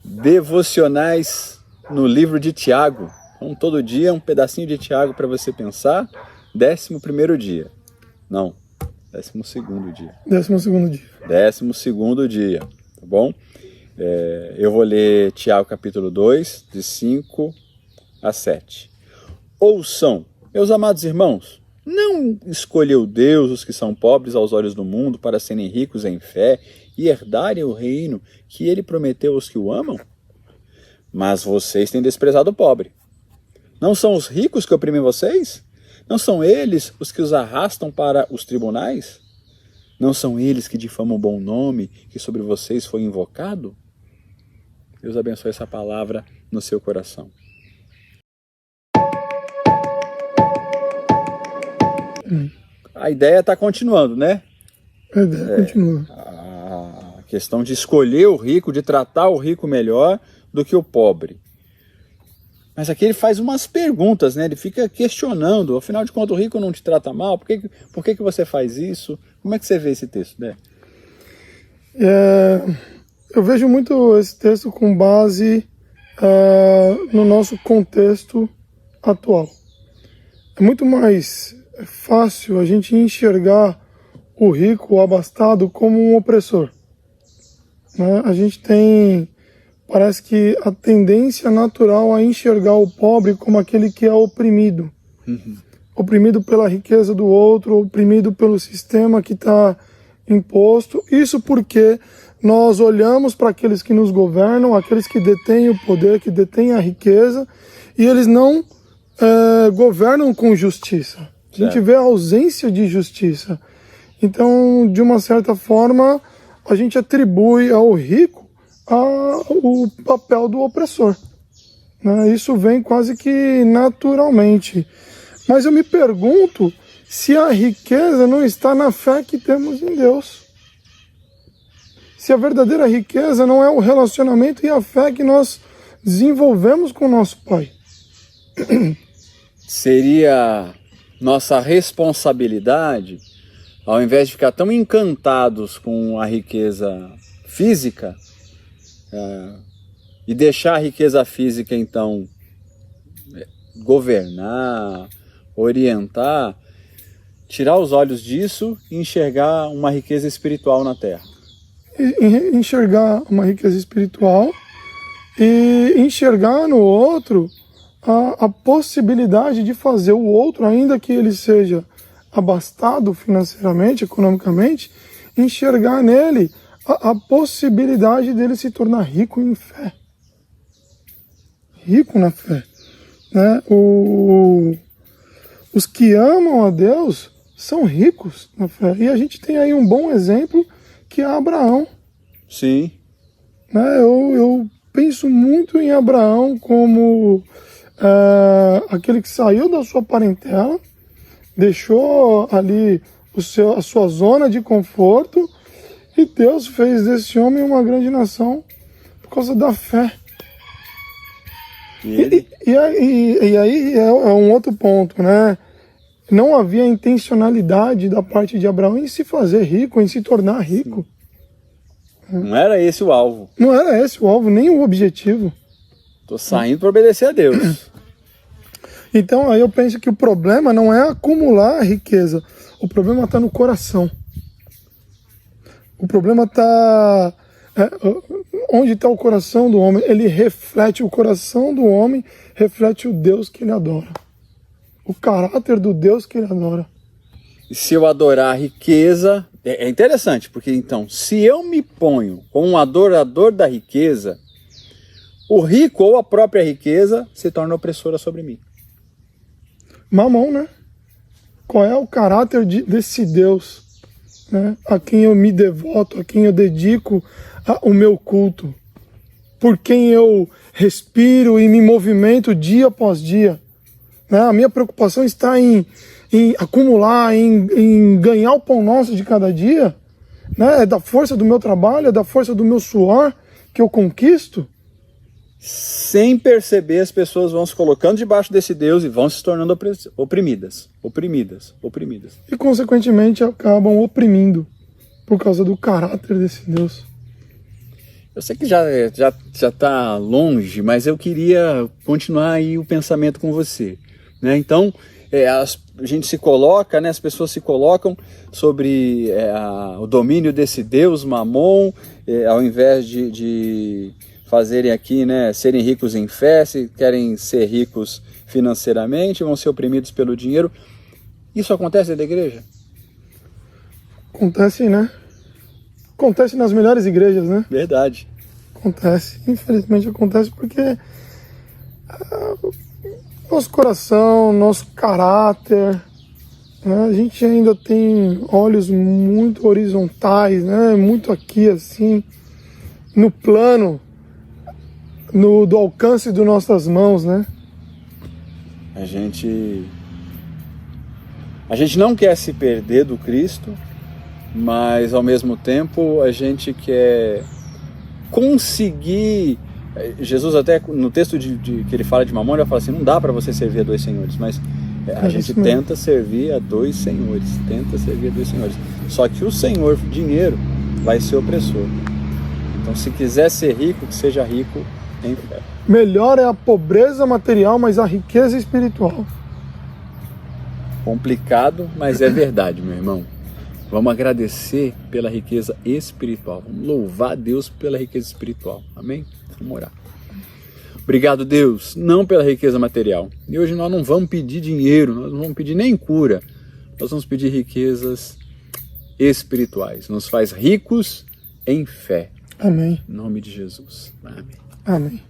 devocionais no livro de Tiago. Então, todo dia um pedacinho de Tiago para você pensar. 11º dia. Não, 12º dia. 12º dia. 12º dia, tá bom? Eu vou ler Tiago capítulo 2, de 5 a 7. Ouçam, meus amados irmãos, não escolheu Deus os que são pobres aos olhos do mundo para serem ricos em fé e herdarem o reino que ele prometeu aos que o amam? Mas vocês têm desprezado o pobre. Não são os ricos que oprimem vocês? Não são eles os que os arrastam para os tribunais? Não são eles que difamam o bom nome que sobre vocês foi invocado? Deus abençoe essa palavra no seu coração. A ideia está continuando, né? A ideia continua. A questão de escolher o rico, de tratar o rico melhor do que o pobre. Mas aqui ele faz umas perguntas, né? Ele fica questionando. Afinal de contas, o rico não te trata mal? Por que você faz isso? Como é que você vê esse texto, né? Eu vejo muito esse texto com base no nosso contexto atual. É muito mais fácil a gente enxergar o rico, o abastado, como um opressor, né? A gente tem, parece que, a tendência natural a enxergar o pobre como aquele que é oprimido. Oprimido pela riqueza do outro, oprimido pelo sistema que está imposto. Isso porque nós olhamos para aqueles que nos governam, aqueles que detêm o poder, que detêm a riqueza, e eles não governam com justiça. A gente vê a ausência de justiça. Então, de uma certa forma, a gente atribui ao rico o papel do opressor, né? Isso vem quase que naturalmente. Mas eu me pergunto se a riqueza não está na fé que temos em Deus. Se a verdadeira riqueza não é o relacionamento e a fé que nós desenvolvemos com o nosso Pai. Seria nossa responsabilidade, ao invés de ficar tão encantados com a riqueza física, e deixar a riqueza física, então, governar, orientar, tirar os olhos disso e enxergar uma riqueza espiritual na Terra. Enxergar uma riqueza espiritual e enxergar no outro a possibilidade de fazer o outro, ainda que ele seja abastado financeiramente, economicamente, enxergar nele a possibilidade dele se tornar rico em fé. Rico na fé, né? Os que amam a Deus são ricos na fé. E a gente tem aí um bom exemplo, que é Abraão. Sim. Né? Eu penso muito em Abraão como aquele que saiu da sua parentela, deixou ali a sua zona de conforto, e Deus fez desse homem uma grande nação por causa da fé. E aí é um outro ponto, né? Não havia intencionalidade da parte de Abraão em se fazer rico, em se tornar rico. Não era esse o alvo. Não era esse o alvo, nem o objetivo. Estou saindo para obedecer a Deus. Então aí eu penso que o problema não é acumular a riqueza, o problema está no coração. O problema está... onde está o coração do homem? Ele reflete, o coração do homem reflete o Deus que ele adora. O caráter do Deus que ele adora. E se eu adorar a riqueza... É interessante, porque então, se eu me ponho como um adorador da riqueza, o rico ou a própria riqueza se torna opressora sobre mim. Mamão, né? Qual é o caráter desse Deus, né? A quem eu me devoto, a quem eu dedico o meu culto, por quem eu respiro e me movimento dia após dia, né? A minha preocupação está em acumular, em ganhar o pão nosso de cada dia, né? É da força do meu trabalho, é da força do meu suor que eu conquisto. Sem perceber, as pessoas vão se colocando debaixo desse Deus e vão se tornando oprimidas. E, consequentemente, acabam oprimindo por causa do caráter desse Deus. Eu sei que já está longe, mas eu queria continuar aí o pensamento com você, né? Então, a gente se coloca, né? As pessoas se colocam sobre o domínio desse Deus Mamon, ao invés de fazerem aqui, né? Serem ricos em fé, se querem ser ricos financeiramente, vão ser oprimidos pelo dinheiro. Isso acontece dentro da igreja? Acontece, né? Acontece nas melhores igrejas, né? Verdade. Acontece. Infelizmente acontece porque nosso coração, nosso caráter, né? A gente ainda tem olhos muito horizontais, né? Muito aqui, assim, no plano do alcance das nossas mãos, né? A gente não quer se perder do Cristo, mas ao mesmo tempo a gente quer conseguir. Jesus até no texto que ele fala de Mamon, ele fala assim, não dá para você servir a dois senhores, mas a gente tenta servir a dois senhores, Só que o senhor dinheiro vai ser opressor. Então, se quiser ser rico, que seja rico em fé. Melhor é a pobreza material, mas a riqueza espiritual. Complicado, mas é verdade, meu irmão. Vamos agradecer pela riqueza espiritual. Vamos louvar a Deus pela riqueza espiritual. Amém? Vamos orar. Obrigado, Deus, não pela riqueza material. E hoje nós não vamos pedir dinheiro, nós não vamos pedir nem cura. Nós vamos pedir riquezas espirituais. Nos faz ricos em fé. Amém. Em nome de Jesus. Amém. Amém.